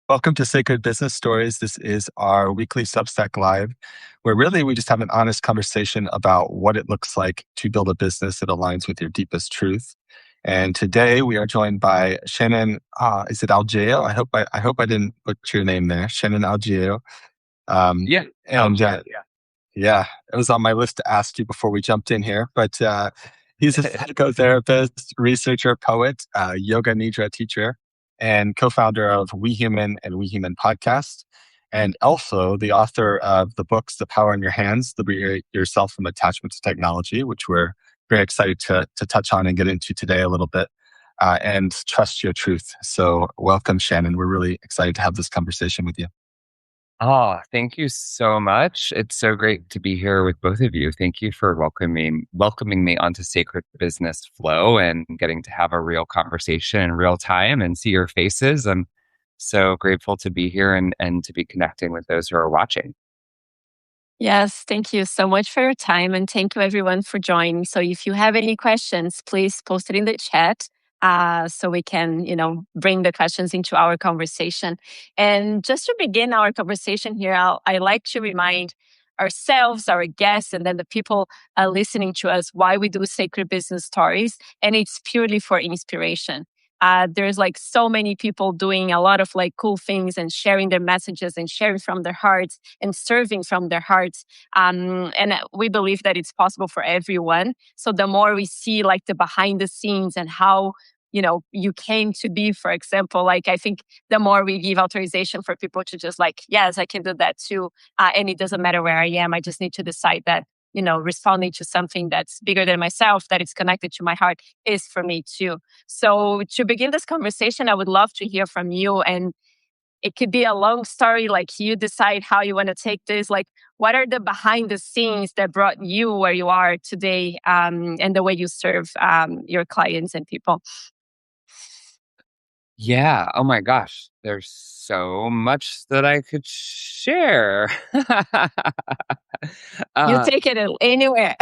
Welcome to Sacred Business Stories. This is our weekly Substack Live, where really we just have an honest conversation about what it looks like to build a business that aligns with your deepest truth. And today we are joined by Shannon. Is it Algeo? I hope I didn't butcher your name there, Shannon Algeo. Um, Yeah. Oh, and yeah. Yeah. yeah, it was on my list to ask you before we jumped in here. But he's a psychotherapist, researcher, poet, yoga nidra teacher, and co-founder of We Human and We Human podcast, and also the author of the books "The Power in Your Hands," "Liberate Yourself from Attachment to Technology," which we're very excited to touch on and get into today a little bit, and "Trust Your Truth." So, welcome, Shannon. We're really excited to have this conversation with you. Oh, thank you so much. It's so great to be here with both of you. Thank you for welcoming me onto Sacred Business Flow and getting to have a real conversation in real time and see your faces. I'm so grateful to be here and to be connecting with those who are watching. Yes, thank you so much for your time and thank you everyone for joining. So if you have any questions, please post it in the chat so we can, bring the questions into our conversation. And just to begin our conversation here, I like to remind ourselves, our guests, and then the people listening to us why we do Sacred Business Stories. And it's purely for inspiration. There's like so many people doing a lot of like cool things and sharing their messages and sharing from their hearts and serving from their hearts. And we believe that it's possible for everyone. So the more we see like the behind the scenes and how, you came to be, for example, like I think the more we give authorization for people to just like, yes, I can do that too. And it doesn't matter where I am. I just need to decide that, responding to something that's bigger than myself, that is connected to my heart is for me too. So to begin this conversation, I would love to hear from you. And it could be a long story, like you decide how you want to take this. Like, what are the behind the scenes that brought you where you are today, and the way you serve your clients and people? Yeah. Oh my gosh. There's so much that I could share. You uh, take it anywhere.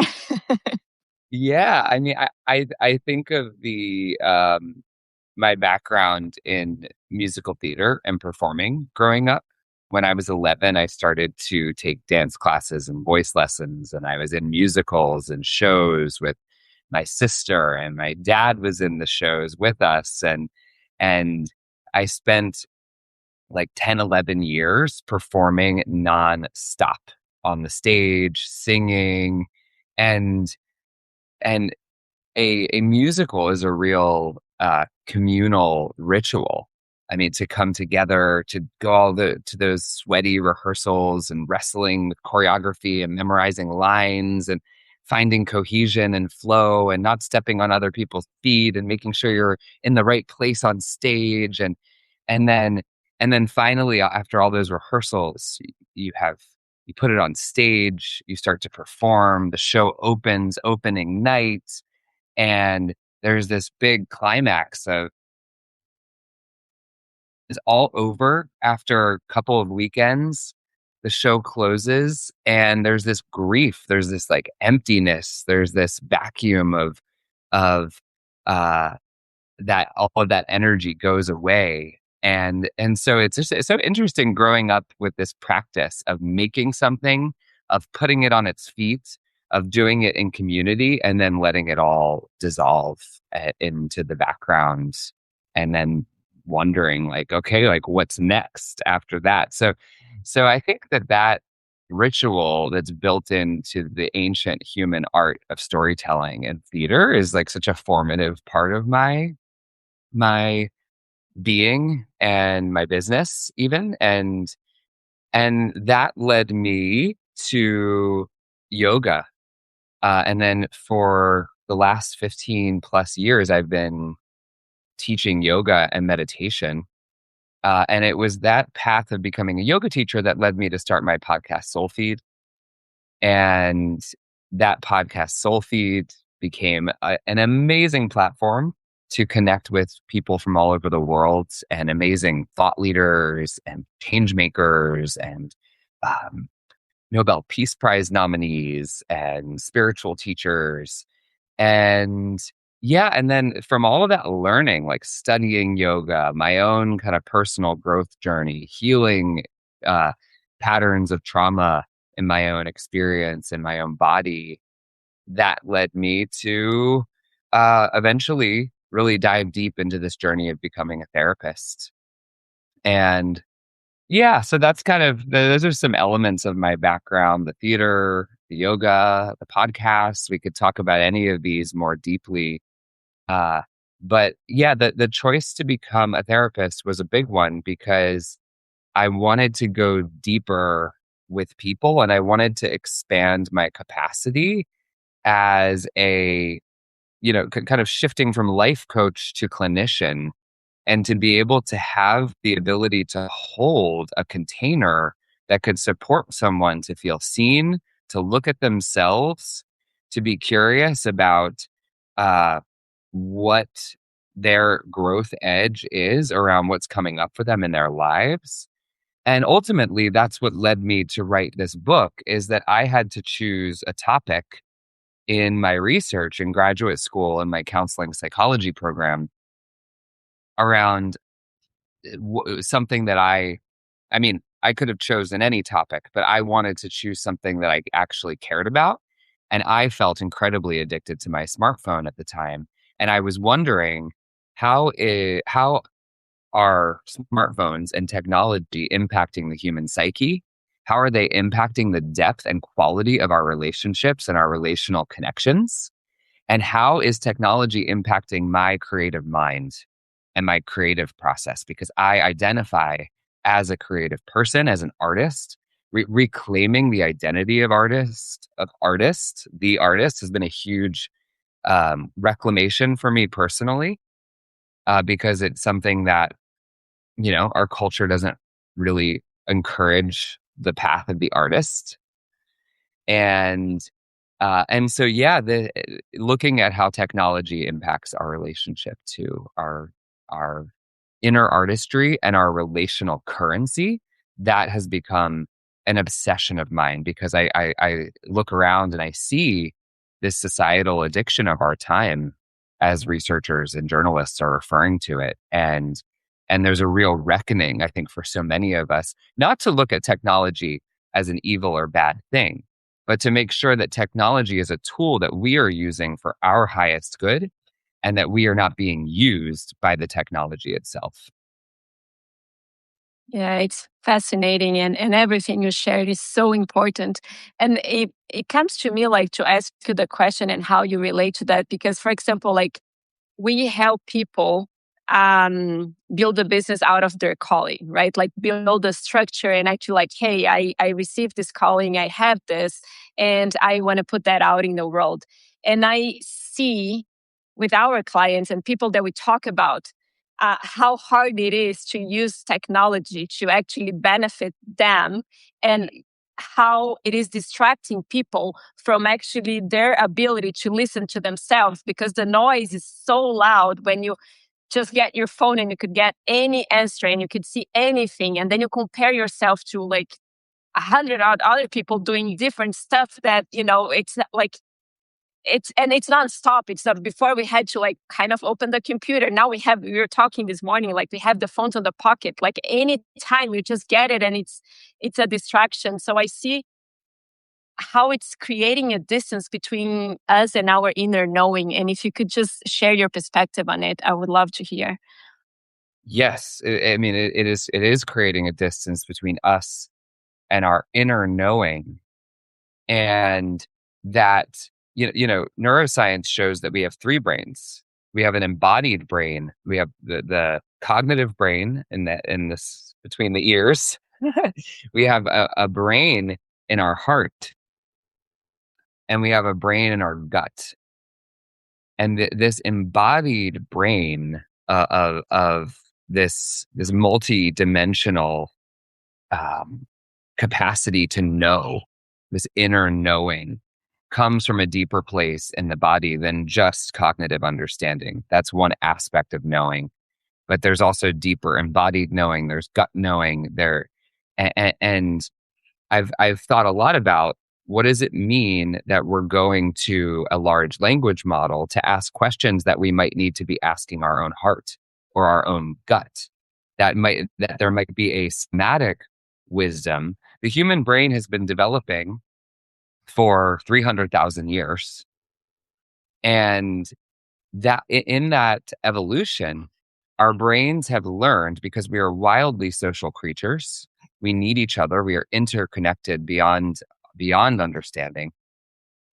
yeah. I mean, I think of the my background in musical theater and performing growing up. When I was 11, I started to take dance classes and voice lessons, and I was in musicals and shows with my sister, and my dad was in the shows with us. And I spent like 10, 11 years performing nonstop on the stage, singing, and and a musical is a real communal ritual. I mean, to come together, to go to those sweaty rehearsals and wrestling with choreography and memorizing lines and finding cohesion and flow and not stepping on other people's feet and making sure you're in the right place on stage and then and then finally after all those rehearsals you have you put it on stage, you start to perform, the show opens opening night, and there's this big climax of it's all over after a couple of weekends. The show closes and there's this grief, there's this like emptiness, there's this vacuum of uh that all of that energy goes away. And so it's so interesting growing up with this practice of making something, of putting it on its feet, of doing it in community, and then letting it all dissolve into the background, and then wondering like, okay, like what's next after that? So I think that ritual that's built into the ancient human art of storytelling and theater is like such a formative part of my being and my business even. And that led me to yoga. And then for the last 15 plus years I've been teaching yoga and meditation. And it was that path of becoming a yoga teacher that led me to start my podcast SoulFeed. And that podcast SoulFeed became an amazing platform to connect with people from all over the world and amazing thought leaders and change makers and um, Nobel Peace Prize nominees and spiritual teachers. And yeah, and then from all of that learning, like studying yoga, my own kind of personal growth journey, healing uh, patterns of trauma in my own experience in my own body, that led me to eventually really dive deep into this journey of becoming a therapist. And yeah, so that's kind of those are some elements of my background: the theater, the yoga, the podcast. We could talk about any of these more deeply. Uh, but yeah, the choice to become a therapist was a big one because I wanted to go deeper with people and I wanted to expand my capacity as a, kind of shifting from life coach to clinician, and to be able to have the ability to hold a container that could support someone to feel seen, to look at themselves, to be curious about uh, what their growth edge is around what's coming up for them in their lives. And ultimately, that's what led me to write this book, is that I had to choose a topic in my research in graduate school in my counseling psychology program around something that I mean, I could have chosen any topic, but I wanted to choose something that I actually cared about. And I felt incredibly addicted to my smartphone at the time. And I was wondering how are smartphones and technology impacting the human psyche? How are they impacting the depth and quality of our relationships and our relational connections? And how is technology impacting my creative mind and my creative process? Because I identify as a creative person, as an artist. Reclaiming the identity of the artist has been a huge reclamation for me personally, because it's something that, our culture doesn't really encourage the path of the artist. And so, yeah, looking at how technology impacts our relationship to our inner artistry and our relational currency, that has become an obsession of mine, because I look around and I see this societal addiction of our time, as researchers and journalists are referring to it. And there's a real reckoning, I think, for so many of us, not to look at technology as an evil or bad thing, but to make sure that technology is a tool that we are using for our highest good, and that we are not being used by the technology itself. Yeah, it's fascinating, and everything you shared is so important. And it comes to me like to ask you the question and how you relate to that. Because, for example, like we help people build a business out of their calling, right? Like build a structure and actually like, hey, I received this calling, I have this, and I want to put that out in the world. And I see with our clients and people that we talk about how hard it is to use technology to actually benefit them, and how it is distracting people from actually their ability to listen to themselves, because the noise is so loud when you just get your phone and you could get any answer and you could see anything, and then you compare yourself to like 100 other people doing different stuff that it's not like it's nonstop. It's not, before we had to like kind of open the computer. Now we were talking this morning, like we have the phones on the pocket, like any time you just get it, and it's a distraction. So I see how it's creating a distance between us and our inner knowing. And if you could just share your perspective on it, I would love to hear. Yes, I mean, it is creating a distance between us and our inner knowing. And that, neuroscience shows that we have three brains. We have an embodied brain. We have the cognitive brain in this between the ears. We have a brain in our heart, and we have a brain in our gut. And this embodied brain of this multi-dimensional capacity to know, this inner knowing, comes from a deeper place in the body than just cognitive understanding. That's one aspect of knowing, but there's also deeper embodied knowing. There's gut knowing. And I've thought a lot about what does it mean that we're going to a large language model to ask questions that we might need to be asking our own heart or our own gut? That there might be a somatic wisdom. The human brain has been developing for 300,000 years. And that in that evolution, our brains have learned, because we are wildly social creatures. We need each other. We are interconnected beyond understanding.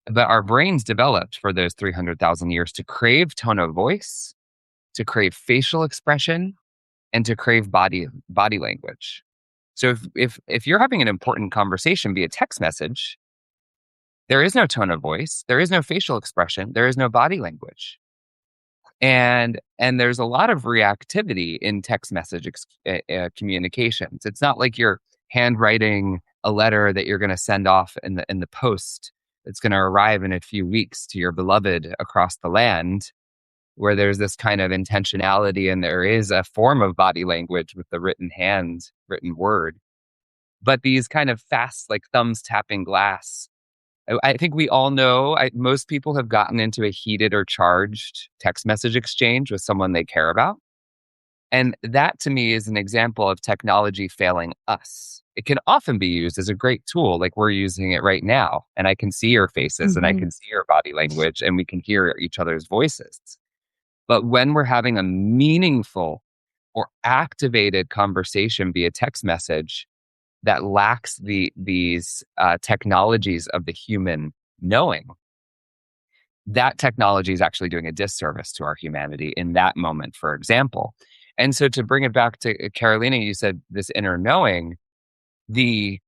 But our brains developed for those 300,000 years to crave tone of voice, to crave facial expression, and to crave body language. So if you're having an important conversation via text message, there is no tone of voice, there is no facial expression, there is no body language. And there's a lot of reactivity in text message communications. It's not like you're handwriting a letter that you're going to send off in the post. It's going to arrive in a few weeks to your beloved across the land, where there's this kind of intentionality and there is a form of body language with the written word. But these kind of fast, like thumbs tapping glass, I think we all know, most people have gotten into a heated or charged text message exchange with someone they care about. And that, to me, is an example of technology failing us. It can often be used as a great tool, like we're using it right now. And I can see your faces and I can see your body language and we can hear each other's voices. But when we're having a meaningful or activated conversation via text message that lacks these technologies of the human knowing, that technology is actually doing a disservice to our humanity in that moment, for example. And so to bring it back to Carolina, you said this inner knowing, the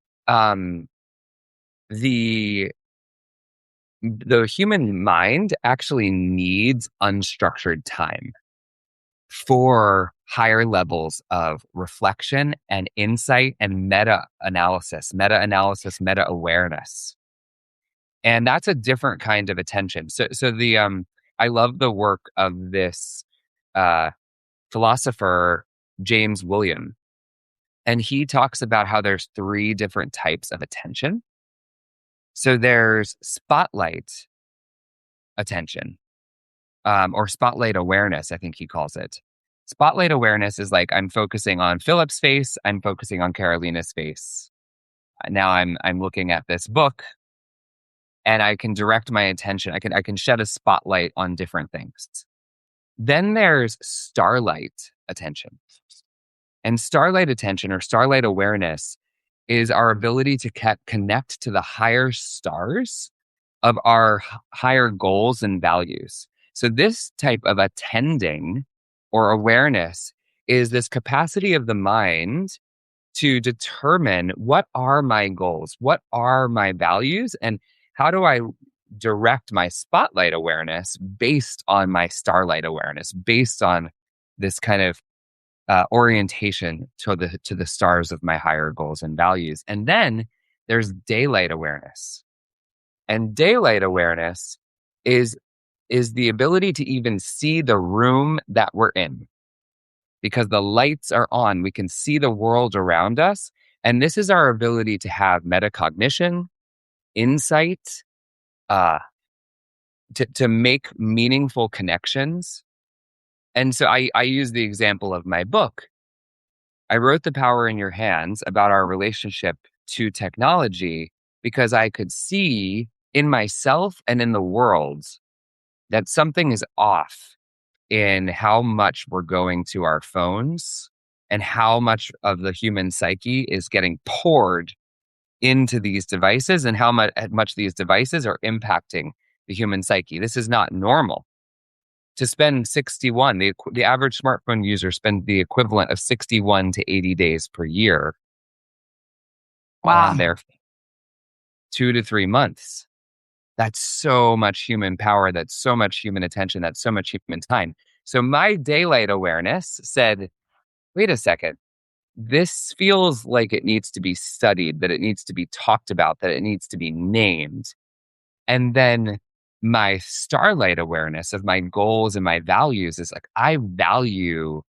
human mind actually needs unstructured time for higher levels of reflection and insight and meta-analysis, meta-awareness. And that's a different kind of attention. So I love the work of this philosopher, James William. And he talks about how there's 3 different types of attention. So there's spotlight attention, or spotlight awareness, I think he calls it. Spotlight awareness is like, I'm focusing on Philip's face, I'm focusing on Carolina's face. Now I'm looking at this book, and I can direct my attention. I can shed a spotlight on different things. Then there's starlight attention. And starlight attention, or starlight awareness, is our ability to connect to the higher stars of our higher goals and values. So this type of attending or awareness is this capacity of the mind to determine, what are my goals, what are my values, and how do I direct my spotlight awareness based on my starlight awareness, based on this kind of orientation to the stars of my higher goals and values. And then there's daylight awareness. And daylight awareness is the ability to even see the room that we're in. Because the lights are on, we can see the world around us. And this is our ability to have metacognition, insight, to make meaningful connections. And so I use the example of my book. I wrote The Power in Your Hands about our relationship to technology because I could see in myself and in the world that something is off in how much we're going to our phones and how much of the human psyche is getting poured into these devices, and how much these devices are impacting the human psyche. This is not normal. To spend 61, the average smartphone user spends the equivalent of 61 to 80 days per year on their 2 to 3 months. That's so much human power. That's so much human attention. That's so much human time. So my daylight awareness said, wait a second, this feels like it needs to be studied, that it needs to be talked about, that it needs to be named. And then my starlight awareness of my goals and my values is like, I value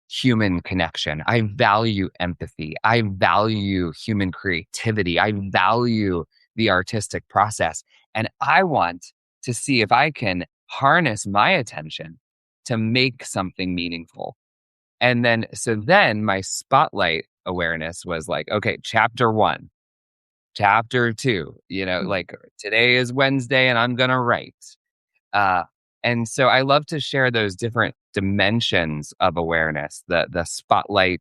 human connection. I value empathy. I value human creativity. I value the artistic process. And I want to see if I can harness my attention to make something meaningful. And then my spotlight awareness was like, okay, chapter 1, chapter 2, like today is Wednesday and I'm going to write. And so I love to share those different dimensions of awareness, the spotlight,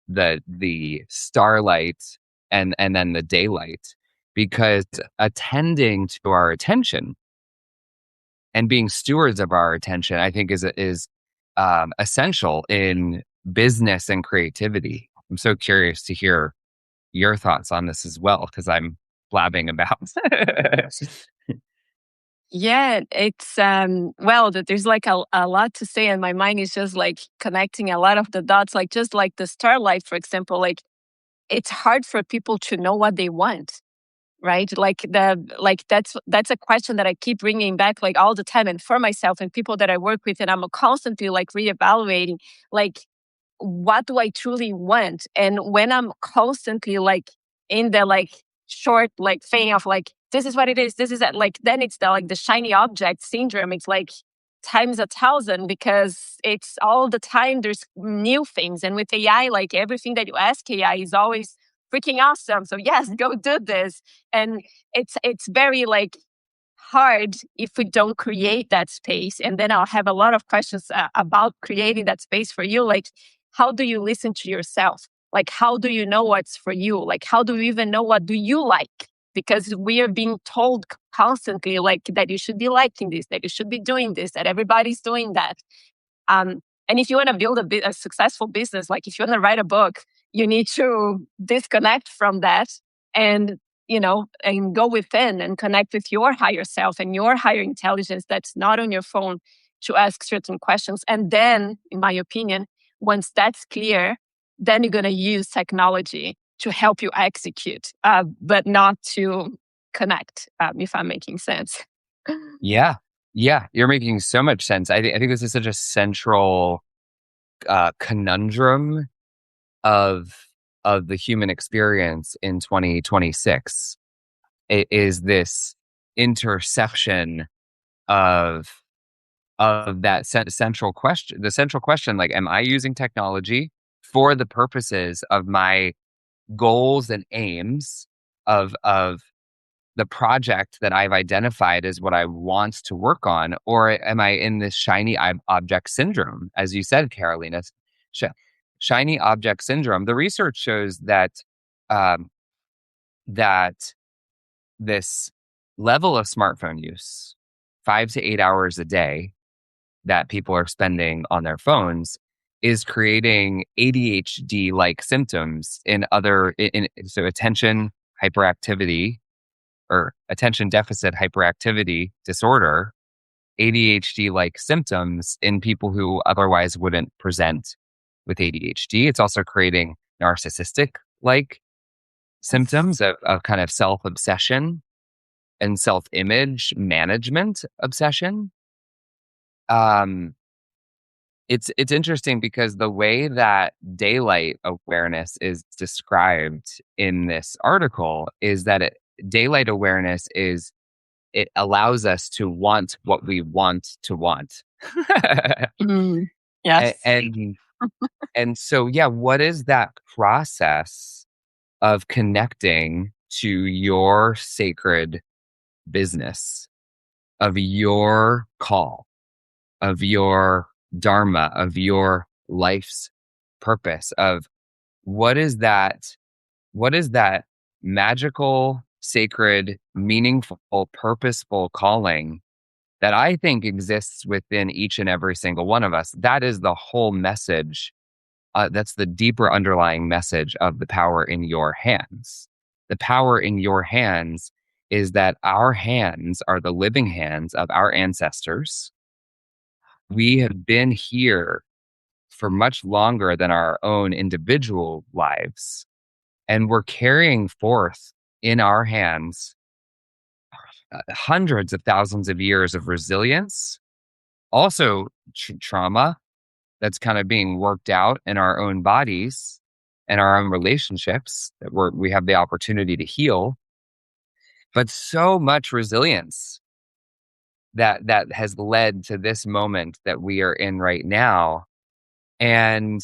the starlight, and then the daylight, because attending to our attention and being stewards of our attention, I think is essential in business and creativity. I'm so curious to hear your thoughts on this as well, because I'm blabbing about. Yeah, it's well, there's like a lot to say, and my mind is just like connecting a lot of the dots, like just like the starlight, for example. Like it's hard for people to know what they want, right? That's a question that I keep bringing back like all the time, and for myself and people that I work with, and I'm constantly like reevaluating, like what do I truly want? And when I'm constantly like in the like short like thing of like this is what it is, this is that, like then it's the like the shiny object syndrome. It's like times 1,000 because it's all the time there's new things. And with AI, like everything that you ask AI is always freaking awesome. So yes, go do this. And it's very like hard if we don't create that space. And then I'll have a lot of questions about creating that space for you. Like, how do you listen to yourself? Like, how do you know what's for you? Like, how do you even know what do you like? Because we are being told constantly, like, that you should be liking this, that you should be doing this, that everybody's doing that. And if you want to build a successful business, like if you want to write a book, you need to disconnect from that and and go within and connect with your higher self and your higher intelligence that's not on your phone to ask certain questions. And then, in my opinion, once that's clear, then you're going to use technology to help you execute, but not to connect, if I'm making sense. Yeah. Yeah. You're making so much sense. I think this is such a central conundrum of the human experience in 2026. It is this intersection of that central question, the central question, like, am I using technology for the purposes of my goals and aims of the project that I've identified as what I want to work on? Or am I in this shiny object syndrome? As you said, Carolina, shiny object syndrome. The research shows that um, that this level of smartphone use, 5 to 8 hours a day that people are spending on their phones, is creating ADHD-like symptoms so attention hyperactivity or attention deficit hyperactivity disorder, ADHD-like symptoms in people who otherwise wouldn't present with ADHD. It's also creating narcissistic-like symptoms of kind of self-obsession and self-image management obsession. It's interesting because the way that daylight awareness is described in this article is that daylight awareness it allows us to want what we want to want. Yes. And so, yeah, what is that process of connecting to your sacred business, of your call, of your dharma, of your life's purpose, of what is that magical, sacred, meaningful, purposeful calling that I think exists within each and every single one of us? That is the whole message. That's the deeper underlying message of the power in your hands. The power in your hands is that our hands are the living hands of our ancestors. We have been here for much longer than our own individual lives, and we're carrying forth in our hands hundreds of thousands of years of resilience, also trauma that's kind of being worked out in our own bodies and our own relationships that we have the opportunity to heal. but so much resilience that has led to this moment that we are in right now. And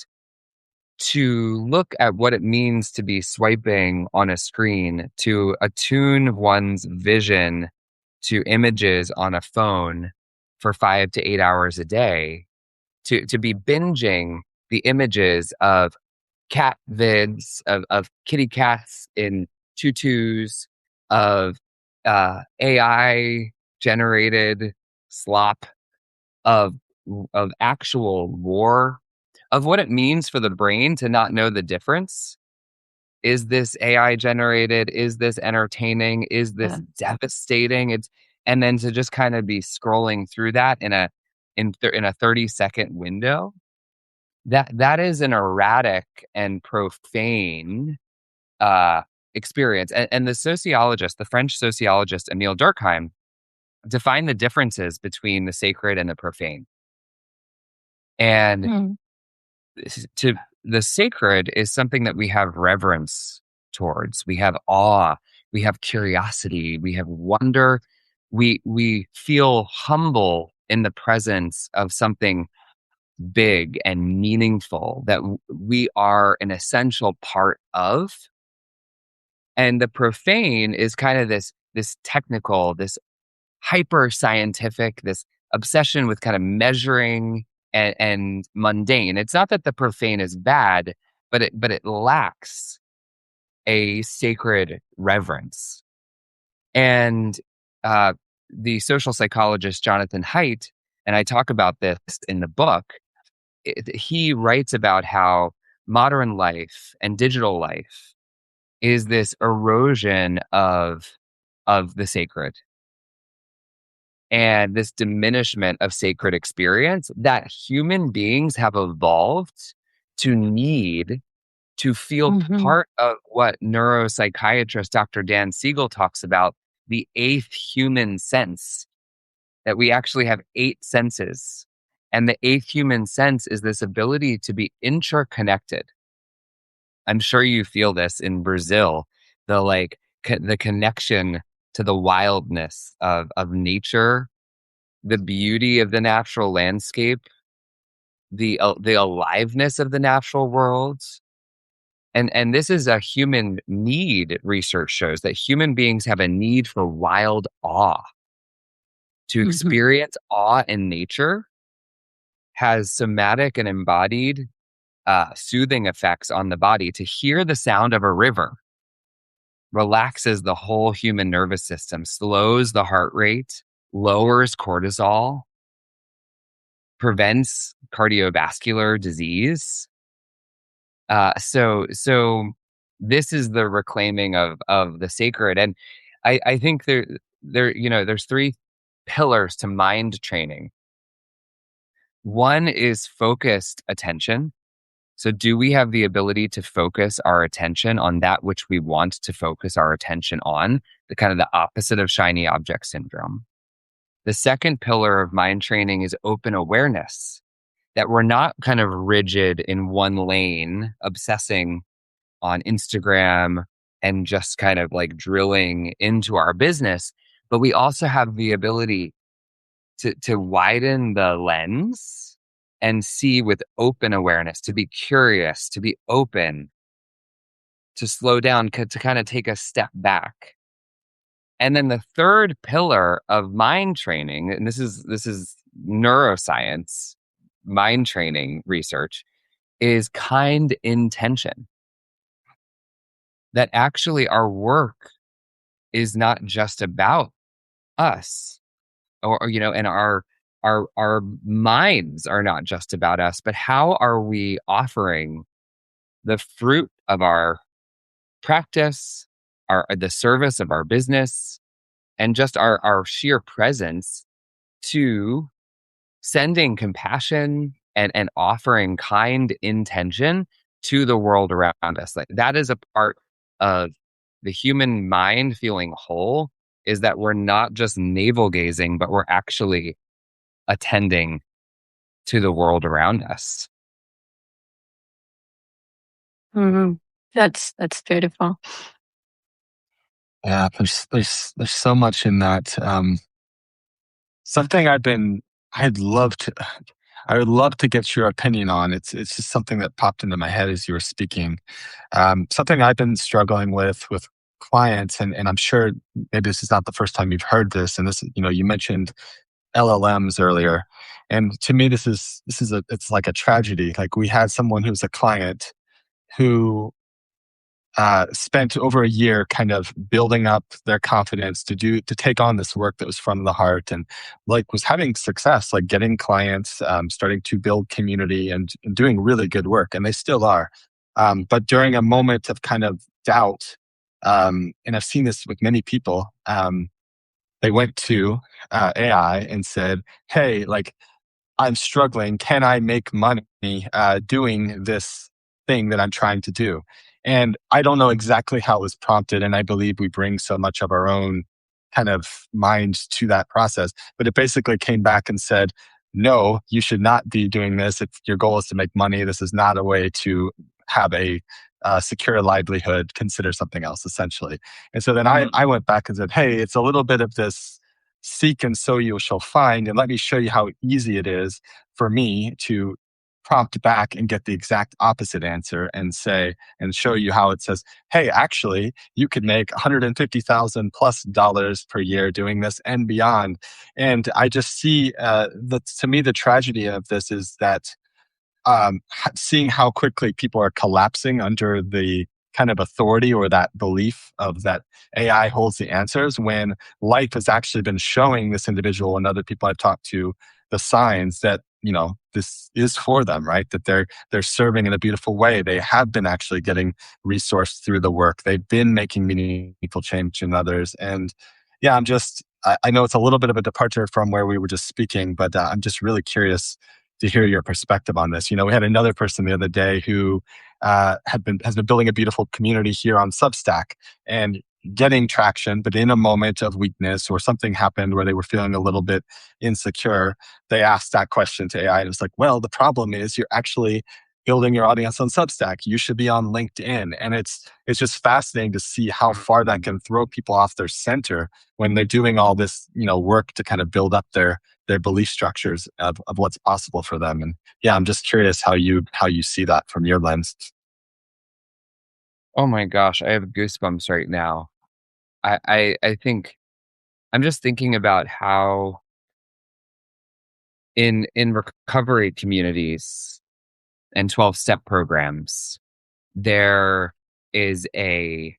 to look at what it means to be swiping on a screen, to attune one's vision to images on a phone for 5 to 8 hours a day, to be binging the images of cat vids, of kitty cats in tutus, of AI generated slop, of actual war, of what it means for the brain to not know the difference. Is this AI generated? Is this entertaining? Is this devastating? And then to just kind of be scrolling through that in a 30-second window. That is an erratic and profane experience. And the French sociologist Emile Durkheim, defined the differences between the sacred and the profane. And to the sacred is something that we have reverence towards. We have awe, we have curiosity, we have wonder. We feel humble in the presence of something big and meaningful that we are an essential part of. And the profane is kind of this technical, this hyper scientific, this obsession with kind of measuring and mundane. It's not that the profane is bad, but it lacks a sacred reverence. And the social psychologist Jonathan Haidt, and I talk about this in the book, he writes about how modern life and digital life is this erosion of the sacred and this diminishment of sacred experience that human beings have evolved to need to feel part of what neuropsychiatrist Dr. Dan Siegel talks about, the eighth human sense, that we actually have 8 senses. And the eighth human sense is this ability to be interconnected. I'm sure you feel this in Brazil, the connection to the wildness of nature, the beauty of the natural landscape, the aliveness of the natural world. And this is a human need. Research shows that human beings have a need for wild awe. To experience awe in nature has somatic and embodied soothing effects on the body. To hear the sound of a river relaxes the whole human nervous system, slows the heart rate, lowers cortisol, prevents cardiovascular disease. So this is the reclaiming of the sacred. And I think there's 3 pillars to mind training. One is focused attention. So do we have the ability to focus our attention on that which we want to focus our attention on? The kind of the opposite of shiny object syndrome. The second pillar of mind training is open awareness, that we're not kind of rigid in one lane, obsessing on Instagram and just kind of like drilling into our business, but we also have the ability to widen the lens and see with open awareness, to be curious, to be open, to slow down, to kind of take a step back. And then the third pillar of mind training, and this is neuroscience, mind training research, is kind intention. That actually our work is not just about us, and our minds are not just about us, but how are we offering the fruit of our practice, the service of our business, and just our sheer presence to sending compassion and offering kind intention to the world around us. Like, that is a part of the human mind feeling whole, is that we're not just navel gazing, but we're actually attending to the world around us. That's beautiful. Yeah, there's so much in that. Something I'd love to, I would love to get your opinion on. It's just something that popped into my head as you were speaking. Something I've been struggling with clients, and I'm sure maybe this is not the first time you've heard this. And this, you mentioned LLMs earlier, and to me, it's like a tragedy. Like we had someone who's a client who spent over a year kind of building up their confidence to take on this work that was from the heart, and like was having success, like getting clients, starting to build community, and doing really good work, and they still are. But during a moment of kind of doubt, and I've seen this with many people, they went to AI and said, "Hey, like I'm struggling. Can I make money doing this thing that I'm trying to do?" And I don't know exactly how it was prompted. And I believe we bring so much of our own kind of mind to that process. But it basically came back and said, no, you should not be doing this. If your goal is to make money, this is not a way to have a secure livelihood. Consider something else, essentially. And so then I went back and said, hey, it's a little bit of this seek and so you shall find. And let me show you how easy it is for me to prompt back and get the exact opposite answer and say, and show you how it says, hey, actually, you could make 150,000 plus dollars per year doing this and beyond. And I just see that to me, the tragedy of this is that seeing how quickly people are collapsing under the kind of authority or that belief of that AI holds the answers, when life has actually been showing this individual and other people I've talked to the signs that this is for them, right? That they're serving in a beautiful way. They have been actually getting resourced through the work. They've been making meaningful change in others. And yeah, I know it's a little bit of a departure from where we were just speaking, but I'm just really curious to hear your perspective on this. We had another person the other day who has been building a beautiful community here on Substack and getting traction, but in a moment of weakness or something happened where they were feeling a little bit insecure, they asked that question to AI, and it's like, well, the problem is you're actually building your audience on Substack. You should be on LinkedIn. And it's just fascinating to see how far that can throw people off their center when they're doing all this, work to kind of build up their belief structures of what's possible for them. And yeah, I'm just curious how you see that from your lens. Oh my gosh, I have goosebumps right now. I think I'm just thinking about how in recovery communities and 12-step programs, there is a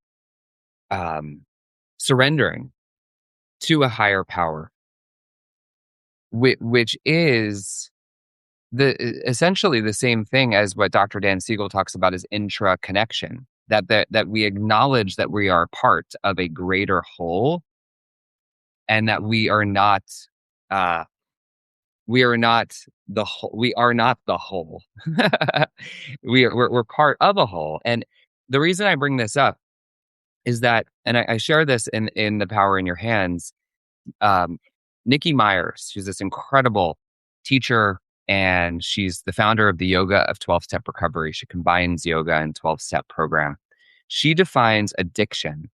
surrendering to a higher power, which is essentially the same thing as what Dr. Dan Siegel talks about as intra-connection, that we acknowledge that we are part of a greater whole, and that we are not the whole. We are not the whole. we're part of a whole. And the reason I bring this up is that, and I share this in The Power in Your Hands. Nikki Myers, who's this incredible teacher, and she's the founder of the Yoga of 12-Step Recovery. She combines yoga and 12-step program. She defines addiction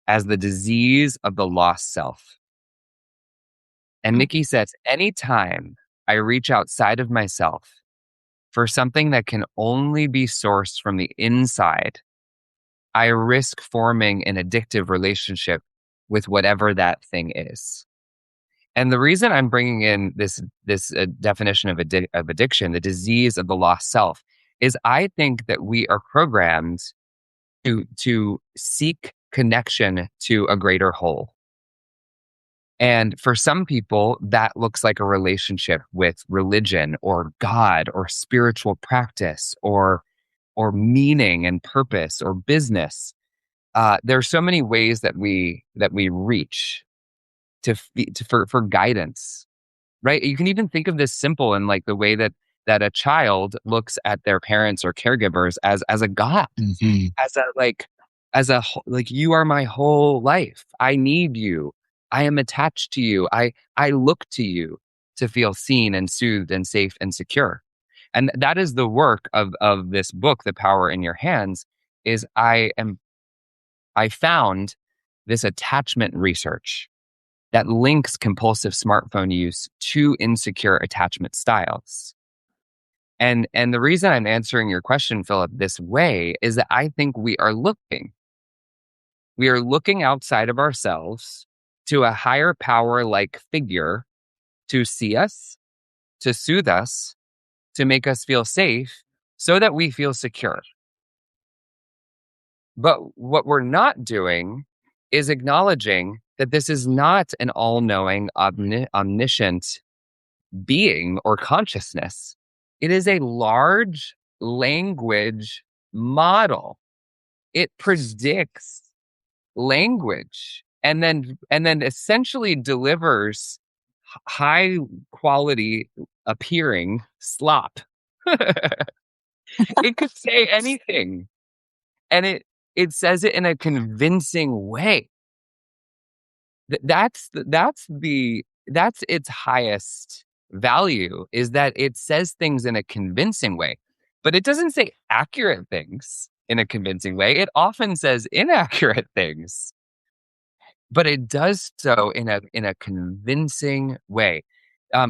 as the disease of the lost self. And Nikki says, anytime I reach outside of myself for something that can only be sourced from the inside, I risk forming an addictive relationship with whatever that thing is. And the reason I'm bringing in this definition of addiction, the disease of the lost self, is I think that we are programmed to seek connection to a greater whole. And for some people, that looks like a relationship with religion or God or spiritual practice or meaning and purpose or business. There are so many ways that we reach for guidance, right? You can even think of this simple in like the way that a child looks at their parents or caregivers as a god, as a you are my whole life. I need you. I am attached to you. I look to you to feel seen and soothed and safe and secure. And that is the work of this book, The Power in Your Hands, is I found this attachment research that links compulsive smartphone use to insecure attachment styles. And the reason I'm answering your question, Philip, this way is that I think we are looking outside of ourselves to a higher power like figure to see us, to soothe us, to make us feel safe so that we feel secure. But what we're not doing is acknowledging that this is not an all-knowing, omniscient being or consciousness. It is a large language model. It predicts language and then essentially delivers high quality appearing slop. It could say anything, and it says it in a convincing way. That's its highest value, is that it says things in a convincing way, but it doesn't say accurate things in a convincing way. It often says inaccurate things, but it does so in a convincing way.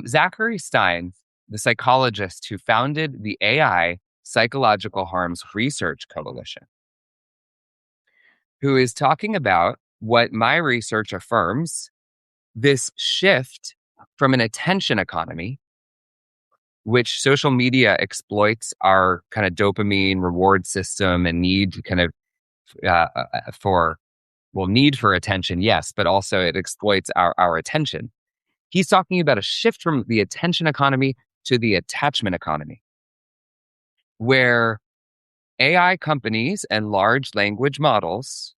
Zachary Stein, the psychologist who founded the AI Psychological Harms Research Coalition, who is talking about what my research affirms, this shift from an attention economy, which social media exploits our kind of dopamine reward system and need kind of need for attention, yes, but also it exploits our attention. He's talking about a shift from the attention economy to the attachment economy, where AI companies and large language models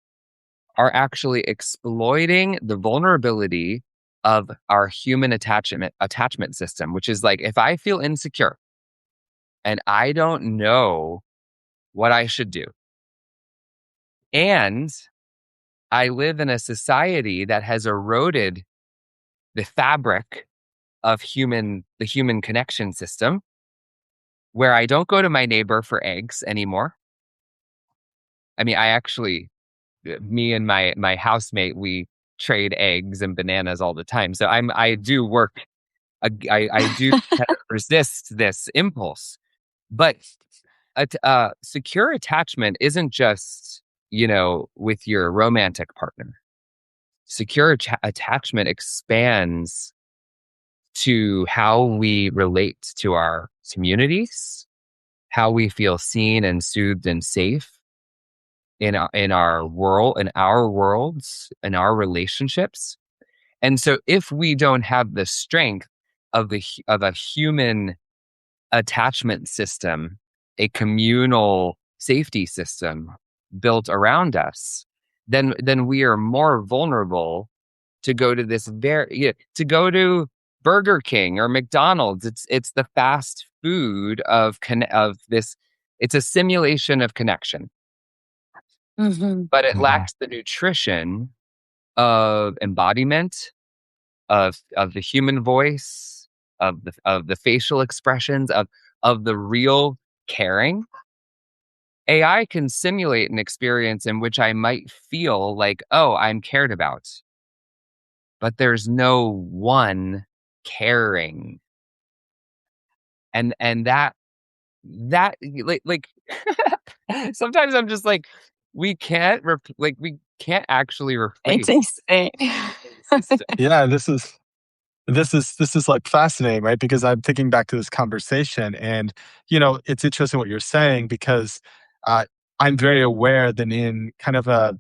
are actually exploiting the vulnerability of our human attachment system, which is like, if I feel insecure and I don't know what I should do, and I live in a society that has eroded the fabric of the human connection system, where I don't go to my neighbor for eggs anymore. I mean, me and my housemate, we trade eggs and bananas all the time. So I do work, I do kind of resist this impulse. But secure attachment isn't just, with your romantic partner. Secure attachment expands to how we relate to our communities, how we feel seen and soothed and safe in our world, in our worlds, in our relationships. And so if we don't have the strength of a human attachment system, a communal safety system built around us, then we are more vulnerable to go to to go to Burger King or McDonald's. It's the fast food of this. It's a simulation of connection, but it lacks the nutrition of embodiment, of the human voice, of the facial expressions, of the real caring. AI can simulate an experience in which I might feel like, oh, I'm cared about, but there's no one caring. And that like sometimes I'm just like, we can't actually replace. It's insane. Yeah, this is like fascinating, right? Because I'm thinking back to this conversation, and it's interesting what you're saying, because I'm very aware that in kind of a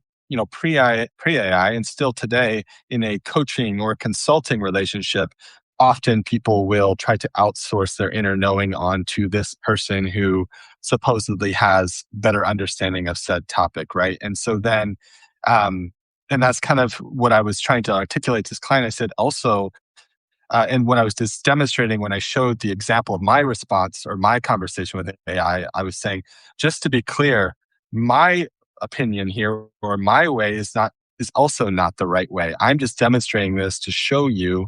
pre-AI and still today in a coaching or consulting relationship, often people will try to outsource their inner knowing onto this person who supposedly has better understanding of said topic, right? And so then, and that's kind of what I was trying to articulate to this client. I said also, and when I was just demonstrating, when I showed the example of my response or my conversation with AI, I was saying, just to be clear, my opinion here or my way is also not the right way. I'm just demonstrating this to show you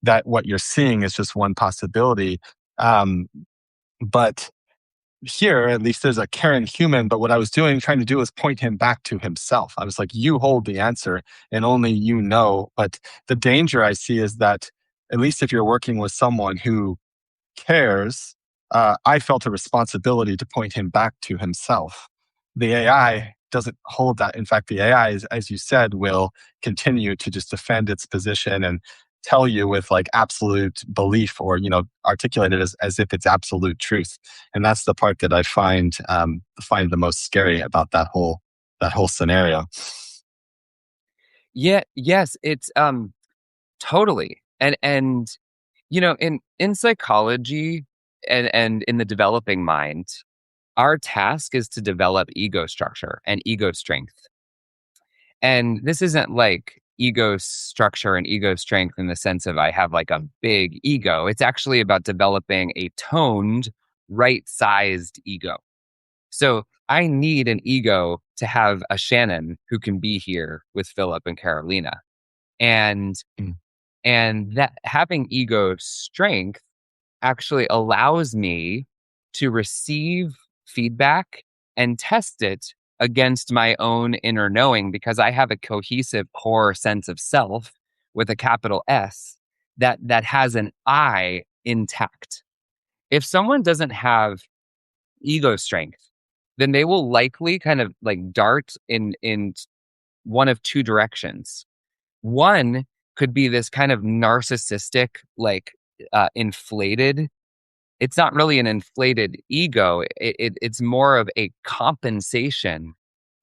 that what you're seeing is just one possibility. But here, at least there's a caring human, but what I was trying to do was point him back to himself. I was like, you hold the answer and only you know. But the danger I see is that, at least if you're working with someone who cares, I felt a responsibility to point him back to himself. The AI doesn't hold that. In fact, the AI, as you said, will continue to just defend its position and tell you with like absolute belief, or articulate it as if it's absolute truth. And that's the part that I find the most scary about that whole scenario. Yeah, yes, it's totally. And in psychology and in the developing mind, our task is to develop ego structure and ego strength. And this isn't like ego structure and ego strength in the sense of I have like a big ego. It's actually about developing a toned, right-sized ego. So I need an ego to have a Shannon who can be here with Philip and Carolina. And and that having ego strength actually allows me to receive feedback and test it against my own inner knowing, because I have a cohesive core sense of self with a capital S that has an I intact. If someone doesn't have ego strength, then they will likely kind of like dart in one of two directions. One could be this kind of narcissistic, like inflated. It's not really an inflated ego. It's more of a compensation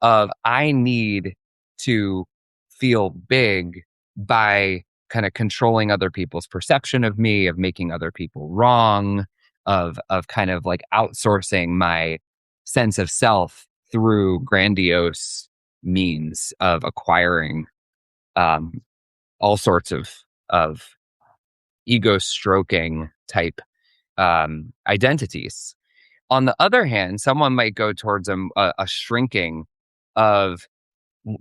of I need to feel big by kind of controlling other people's perception of me, of making other people wrong, of kind of like outsourcing my sense of self through grandiose means of acquiring all sorts of ego stroking type identities. On the other hand, someone might go towards a shrinking of,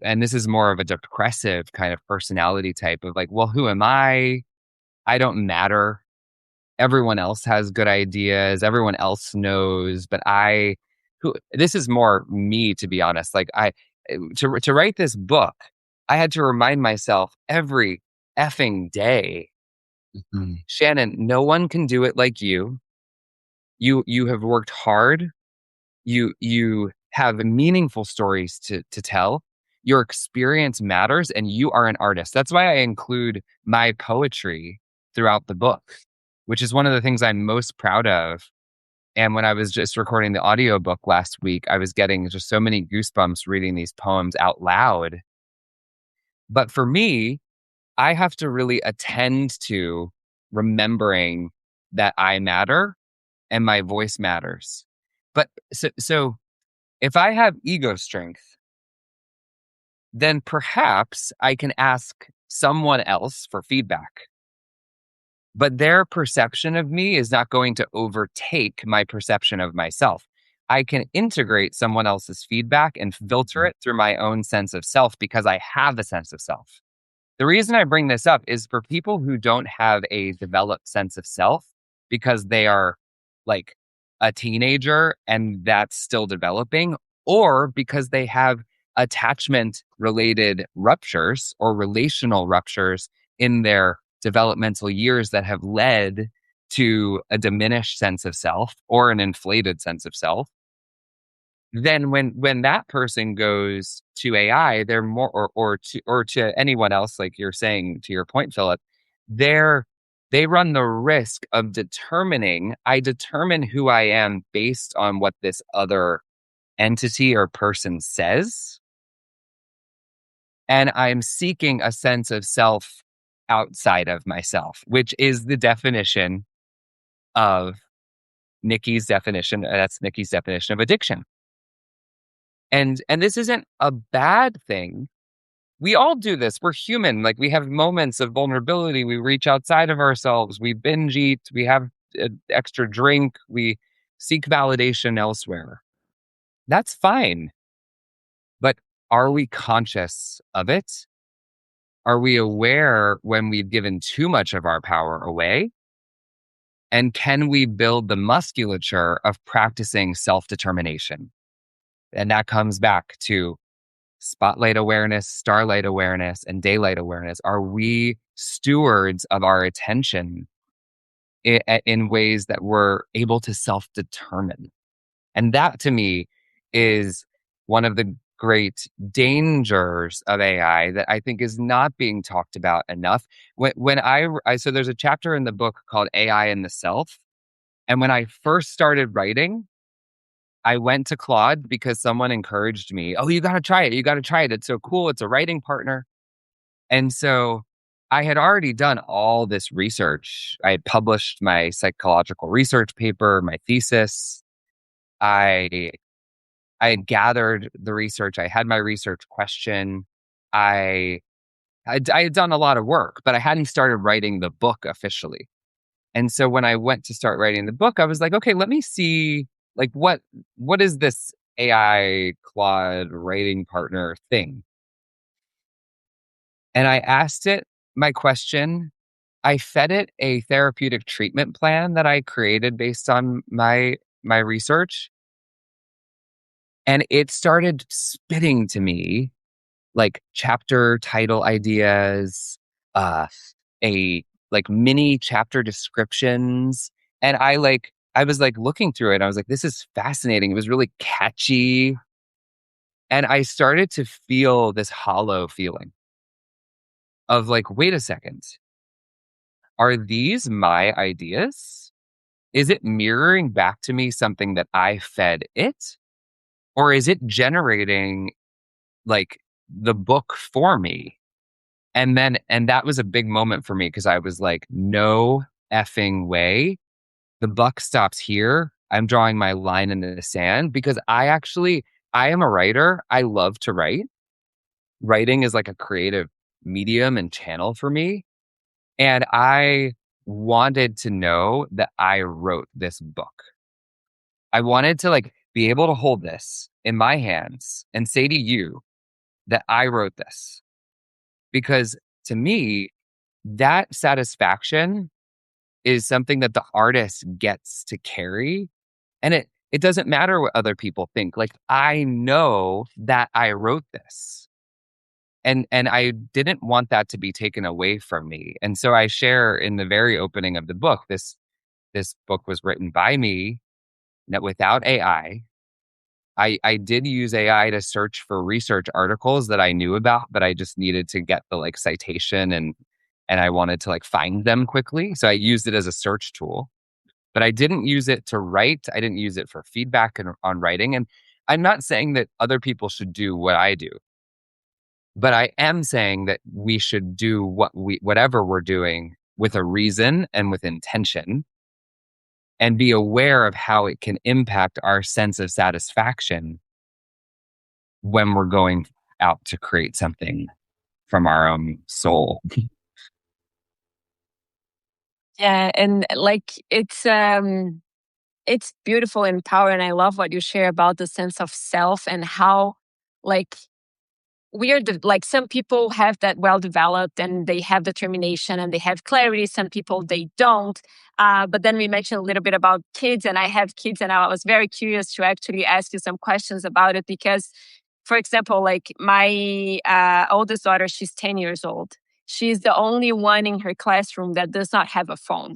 and this is more of a depressive kind of personality type of like, well, who am I? I don't matter. Everyone else has good ideas. Everyone else knows, but this is more me, to be honest. Like to write this book, I had to remind myself every effing day, Shannon, no one can do it like you. You have worked hard. You have meaningful stories to tell. Your experience matters, and you are an artist. That's why I include my poetry throughout the book, which is one of the things I'm most proud of. And when I was just recording the audiobook last week, I was getting just so many goosebumps reading these poems out loud. But for me, I have to really attend to remembering that I matter and my voice matters. But so if I have ego strength, then perhaps I can ask someone else for feedback. But their perception of me is not going to overtake my perception of myself. I can integrate someone else's feedback and filter it through my own sense of self, because I have a sense of self. The reason I bring this up is for people who don't have a developed sense of self because they are like a teenager and that's still developing, or because they have attachment related ruptures or relational ruptures in their developmental years that have led to a diminished sense of self or an inflated sense of self. Then when that person goes to AI, they're more or to anyone else, like you're saying, to your point, Philip, they run the risk of I determine who I am based on what this other entity or person says. And I'm seeking a sense of self outside of myself, which is the definition of Nikki's definition. That's Nikki's definition of addiction. And this isn't a bad thing. We all do this. We're human. Like, we have moments of vulnerability. We reach outside of ourselves. We binge eat. We have an extra drink. We seek validation elsewhere. That's fine. But are we conscious of it? Are we aware when we've given too much of our power away? And can we build the musculature of practicing self-determination? And that comes back to spotlight awareness, starlight awareness, and daylight awareness. Are we stewards of our attention in ways that we're able to self-determine? And that to me is one of the great dangers of AI that I think is not being talked about enough. When so there's a chapter in the book called AI and the Self. And when I first started writing, I went to Claude because someone encouraged me. Oh, you got to try it. You got to try it. It's so cool. It's a writing partner. And so I had already done all this research. I had published my psychological research paper, my thesis. I had gathered the research. I had my research question. I had done a lot of work, but I hadn't started writing the book officially. And so when I went to start writing the book, I was like, okay, let me see, like, what is this AI Claude writing partner thing? And I asked it my question. I fed it a therapeutic treatment plan that I created based on my research. And it started spitting to me like chapter title ideas, a like mini chapter descriptions. And I was like looking through it. I was like, this is fascinating. It was really catchy. And I started to feel this hollow feeling of like, wait a second. Are these my ideas? Is it mirroring back to me something that I fed it? Or is it generating like the book for me? And that was a big moment for me because I was like, no effing way. The buck stops here. I'm drawing my line in the sand because I am a writer. I love to write. Writing is like a creative medium and channel for me. And I wanted to know that I wrote this book. I wanted to like be able to hold this in my hands and say to you that I wrote this. Because to me, that satisfaction is something that the artist gets to carry. And it doesn't matter what other people think. Like, I know that I wrote this. And I didn't want that to be taken away from me. And so I share in the very opening of the book, this book was written by me, without AI. I did use AI to search for research articles that I knew about, but I just needed to get the like citation and I wanted to like find them quickly. So I used it as a search tool, but I didn't use it to write. I didn't use it for feedback on writing. And I'm not saying that other people should do what I do, but I am saying that we should do whatever we're doing with a reason and with intention, and be aware of how it can impact our sense of satisfaction when we're going out to create something from our own soul. Yeah, and like it's beautiful and empowering. I love what you share about the sense of self and how like like some people have that well developed and they have determination and they have clarity. Some people they don't. But then we mentioned a little bit about kids, and I have kids, and I was very curious to actually ask you some questions about it because, for example, like my oldest daughter, she's 10 years old. She's the only one in her classroom that does not have a phone.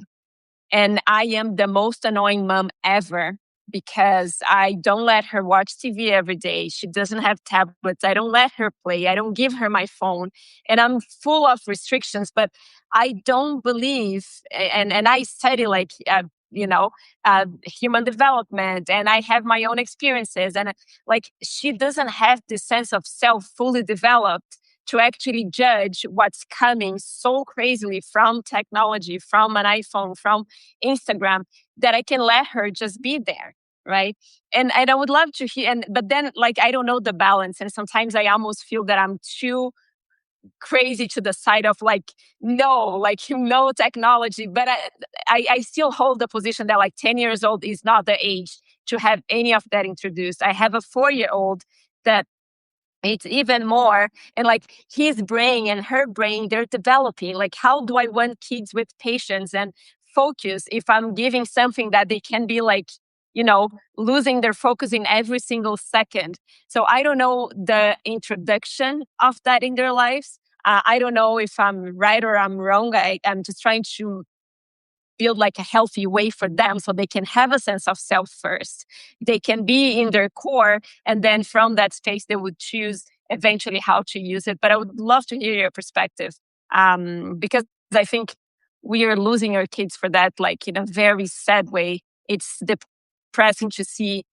And I am the most annoying mom ever because I don't let her watch TV every day. She doesn't have tablets. I don't let her play. I don't give her my phone. And I'm full of restrictions, but I don't believe, and I study like, human development, and I have my own experiences. And like, she doesn't have the sense of self fully developed to actually judge what's coming so crazily from technology, from an iPhone, from Instagram, that I can let her just be there, right? And I would love to hear, but then like I don't know the balance, and sometimes I almost feel that I'm too crazy to the side of like no technology, but I still hold the position that like 10 years old is not the age to have any of that introduced. I have a 4-year-old that it's even more, and like his brain and her brain, they're developing. Like, how do I want kids with patience and focus if I'm giving something that they can be like, losing their focus in every single second. So I don't know the introduction of that in their lives. I don't know if I'm right or I'm wrong. I'm just trying to build like a healthy way for them so they can have a sense of self first. They can be in their core, and then from that space, they would choose eventually how to use it. But I would love to hear your perspective, because I think we are losing our kids for that, like in a very sad way. It's depressing to see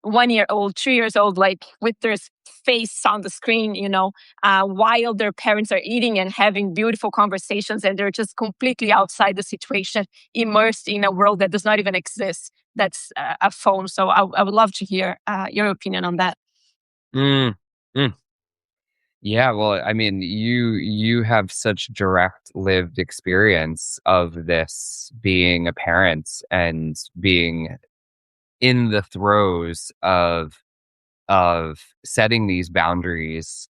1 year old, 2 years old, like with their face on the screen, while their parents are eating and having beautiful conversations, and they're just completely outside the situation, immersed in a world that does not even exist. That's a phone. So I would love to hear your opinion on that. Mm, mm. Yeah, well, I mean, you have such direct lived experience of this, being a parent and being in the throes of setting these boundaries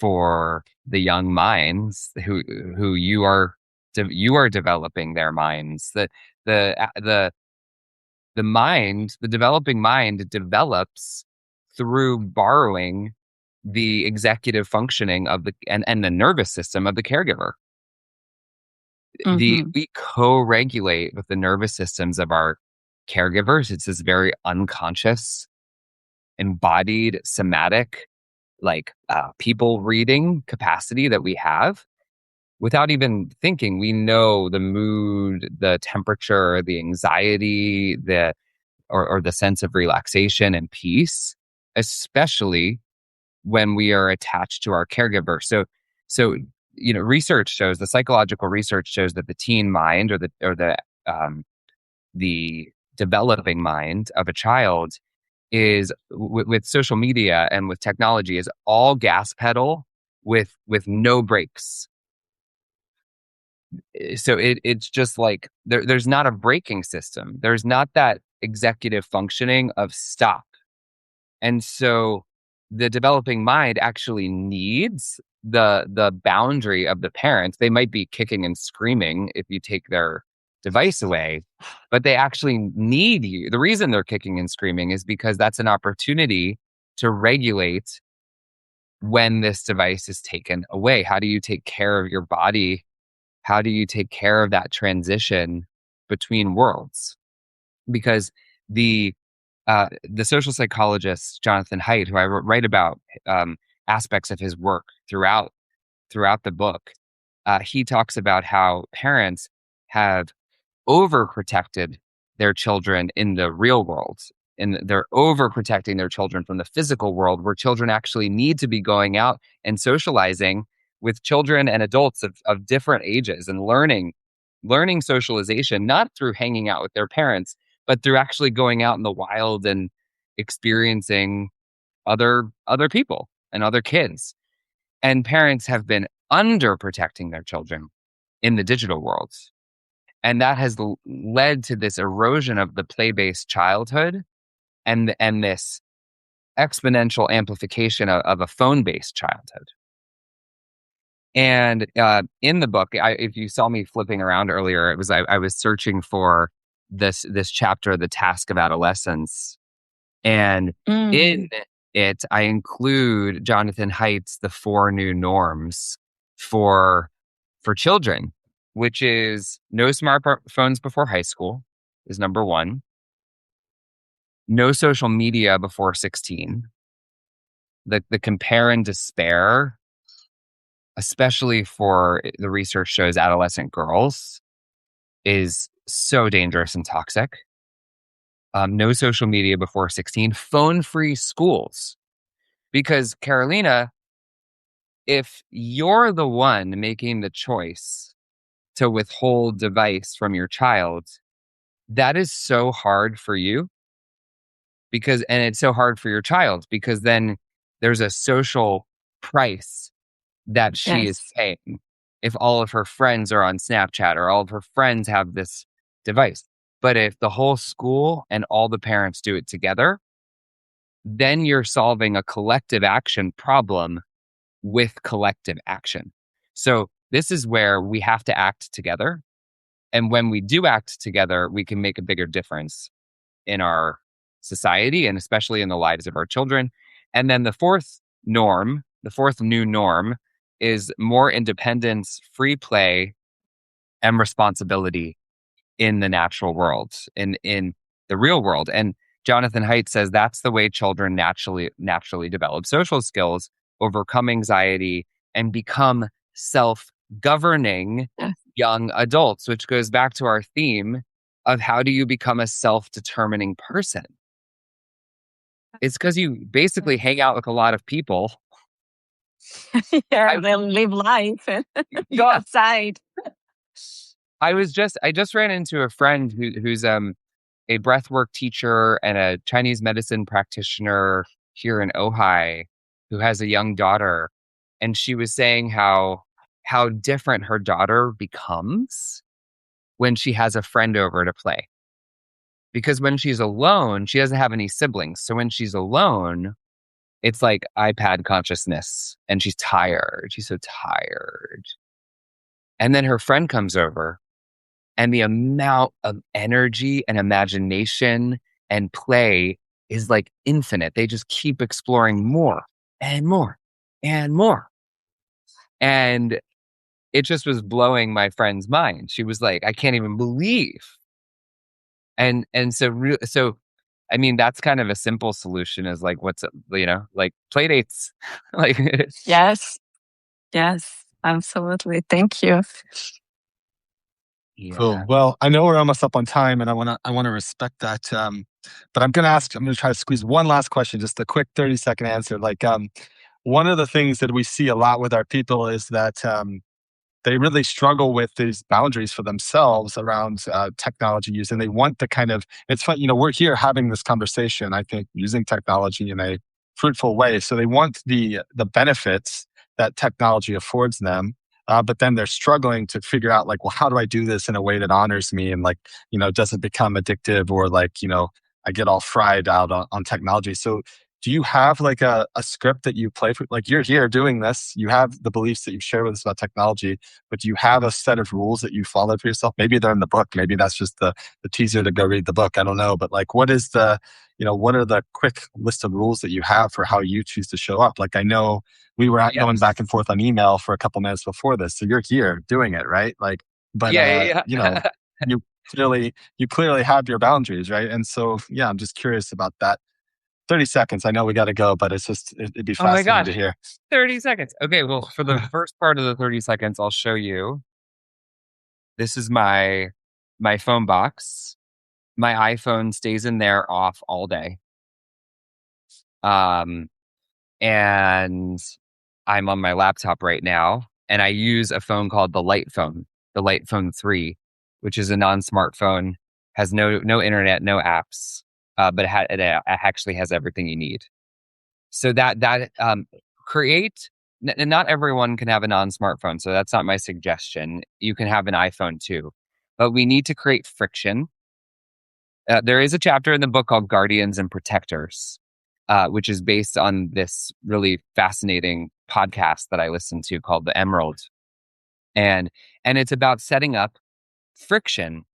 for the young minds who you are developing their minds. The the developing mind develops through borrowing the executive functioning of and the nervous system of the caregiver. Mm-hmm. We co-regulate with the nervous systems of our caregivers. It's this very unconscious, embodied, somatic, like people reading capacity that we have. Without even thinking, we know the mood, the temperature, the anxiety, or the sense of relaxation and peace, especially when we are attached to our caregiver. So research shows, the psychological research shows that the teen mind, the developing mind of a child is with social media and with technology is all gas pedal with no brakes. So it's just like there's not a braking system. There's not that executive functioning of stop. And so the developing mind actually needs the boundary of the parents. They might be kicking and screaming if you take their device away, but they actually need you. The reason they're kicking and screaming is because that's an opportunity to regulate when this device is taken away. How do you take care of your body? How do you take care of that transition between worlds? Because the social psychologist Jonathan Haidt, who I write about aspects of his work throughout the book, he talks about how parents have overprotected their children in the real world, and they're overprotecting their children from the physical world, where children actually need to be going out and socializing with children and adults of different ages, and learning socialization, not through hanging out with their parents, but through actually going out in the wild and experiencing other people and other kids. And parents have been underprotecting their children in the digital world. And that has led to this erosion of the play-based childhood and this exponential amplification of a phone-based childhood. And in the book, if you saw me flipping around earlier, it was I was searching for this chapter, The Task of Adolescence. And in it, I include Jonathan Haidt's The Four New Norms for children, which is no smartphones before high school is number one. No social media before 16. The compare and despair, especially for the research shows adolescent girls, is so dangerous and toxic. No social media before 16. Phone-free schools. Because, Carolina, if you're the one making the choice to withhold device from your child, that is so hard for you. And it's so hard for your child, because then there's a social price that she is paying if all of her friends are on Snapchat or all of her friends have this device. But if the whole school and all the parents do it together, then you're solving a collective action problem with collective action. So this is where we have to act together. And when we do act together, we can make a bigger difference in our society and especially in the lives of our children. And then the fourth new norm is more independence, free play, and responsibility in the natural world, in the real world. And Jonathan Haidt says that's the way children naturally develop social skills, overcome anxiety, and become self-governing young adults, which goes back to our theme of how do you become a self-determining person? It's because you basically hang out with a lot of people. Yeah, they'll live life and go outside. I just ran into a friend who's a breathwork teacher and a Chinese medicine practitioner here in Ojai who has a young daughter. And she was saying how different her daughter becomes when she has a friend over to play. Because when she's alone, she doesn't have any siblings. So when she's alone, it's like iPad consciousness and she's tired. She's so tired. And then her friend comes over and the amount of energy and imagination and play is like infinite. They just keep exploring more and more and more. And it just was blowing my friend's mind. She was like, I can't even believe. And so I mean, that's kind of a simple solution is like, like play dates. Like, Yes, absolutely. Thank you. yeah. Cool. Well, I know we're almost up on time, and I want to respect that. But I'm going to try to squeeze one last question, just a quick 30-second answer. Like, one of the things that we see a lot with our people is that they really struggle with these boundaries for themselves around technology use, and they want to kind of. It's fun, we're here having this conversation. I think using technology in a fruitful way, so they want the benefits that technology affords them. But then they're struggling to figure out like, well, how do I do this in a way that honors me and like, doesn't become addictive or like, I get all fried out on technology. So do you have like a script that you play for? Like you're here doing this, you have the beliefs that you share with us about technology, but do you have a set of rules that you follow for yourself? Maybe they're in the book. Maybe that's just the teaser to go read the book. I don't know. But like, what are the quick list of rules that you have for how you choose to show up? Like I know we were going back and forth on email for a couple minutes before this. So you're here doing it, right? Like, but you clearly have your boundaries, right? And so, yeah, I'm just curious about that. 30 seconds. I know we got to go, but it'd be fascinating to hear. 30 seconds. Okay. Well, for the first part of the 30 seconds, I'll show you. This is my phone box. My iPhone stays in there off all day. And I'm on my laptop right now, and I use a phone called the Light Phone 3, which is a non-smartphone, has no internet, no apps, but it actually has everything you need. So that create. Not everyone can have a non-smartphone, so that's not my suggestion. You can have an iPhone too, but we need to create friction. There is a chapter in the book called Guardians and Protectors, which is based on this really fascinating podcast that I listened to called The Emerald. And it's about setting up friction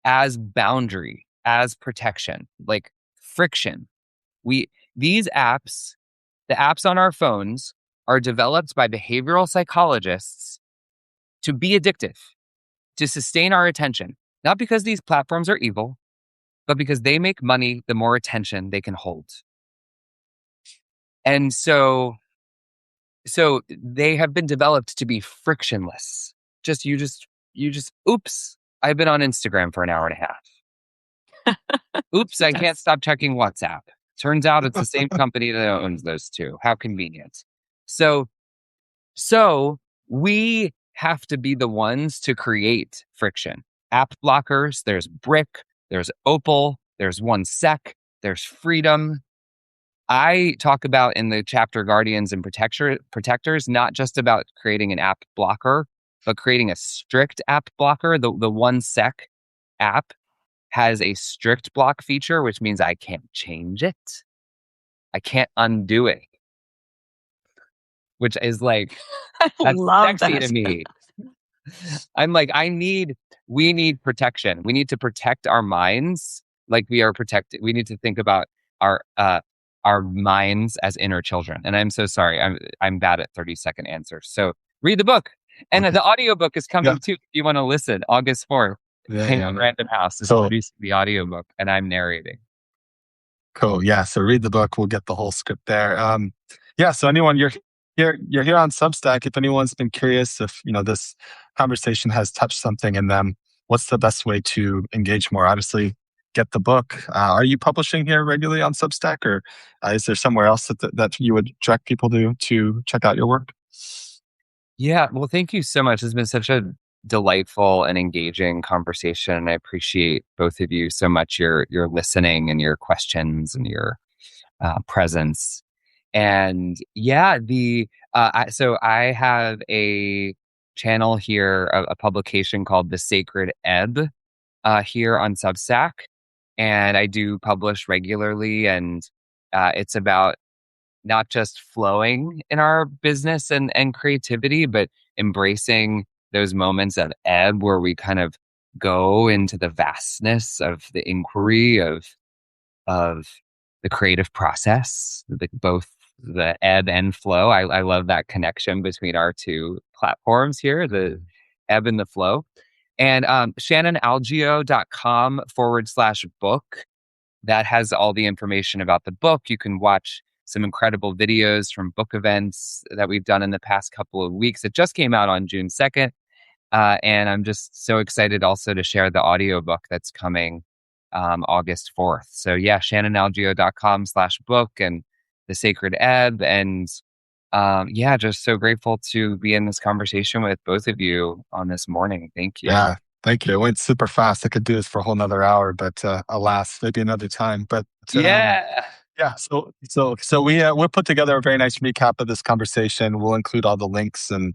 as boundary, as protection, like friction. These apps, the apps on our phones are developed by behavioral psychologists to be addictive, to sustain our attention, not because these platforms are evil, but because they make money the more attention they can hold. And so they have been developed to be frictionless. You just, oops, I've been on Instagram for an hour and a half. Oops, I can't stop checking WhatsApp. Turns out it's the same company that owns those two. How convenient. So we have to be the ones to create friction. App blockers, there's Brick, there's Opal, there's OneSec, there's Freedom. I talk about in the chapter Guardians and Protectors, not just about creating an app blocker, but creating a strict app blocker. The OneSec app has a strict block feature, which means I can't change it. I can't undo it. Which is like, that's sexy to me. I'm like, we need protection. We need to protect our minds like we are protected. We need to think about our minds as inner children. And I'm so sorry. I'm bad at 30-second answers. So read the book. And Okay. the audiobook is coming Yeah. too. If you want to listen, August 4th. Hang on, Random House is Cool. producing the audiobook and I'm narrating. Cool. Yeah. So read the book. We'll get the whole script there. Yeah. So anyone you're here on Substack. If anyone's been curious if this conversation has touched something in them, what's the best way to engage more? Obviously, get the book. Are you publishing here regularly on Substack, or is there somewhere else that you would direct people to check out your work? Yeah. Well, thank you so much. It's been such a delightful and engaging conversation. And I appreciate both of you so much, your listening and your questions and your presence. And yeah, so I have a channel here, a publication called The Sacred Ebb here on Substack. And I do publish regularly. And it's about not just flowing in our business and creativity, but embracing those moments of ebb where we kind of go into the vastness of the inquiry of the creative process, both the ebb and flow. I love that connection between our two platforms here, the ebb and the flow. And shannonalgio.com/book. That has all the information about the book. You can watch some incredible videos from book events that we've done in the past couple of weeks. It just came out on June 2nd. And I'm just so excited also to share the audiobook that's coming August 4th. So yeah, shannonalgio.com/book and The Sacred Ebb. And yeah, just so grateful to be in this conversation with both of you on this morning. Thank you. Yeah. Thank you. It went super fast. I could do this for a whole nother hour, but alas, maybe another time. But Yeah. yeah. So we'll put together a very nice recap of this conversation. We'll include all the links and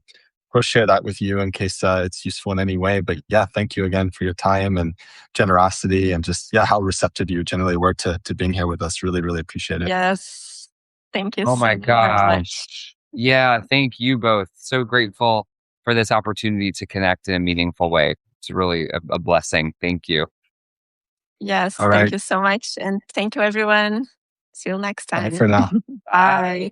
we'll share that with you in case it's useful in any way. But yeah, thank you again for your time and generosity and just how receptive you generally were to being here with us. Really, really appreciate it. Yes. Thank you Oh so my much. gosh. Yeah, thank you both. So grateful for this opportunity to connect in a meaningful way. It's really a blessing. Thank you. Yes. All Thank right. you so much. And thank you, everyone. See you next Bye time. for now. Bye.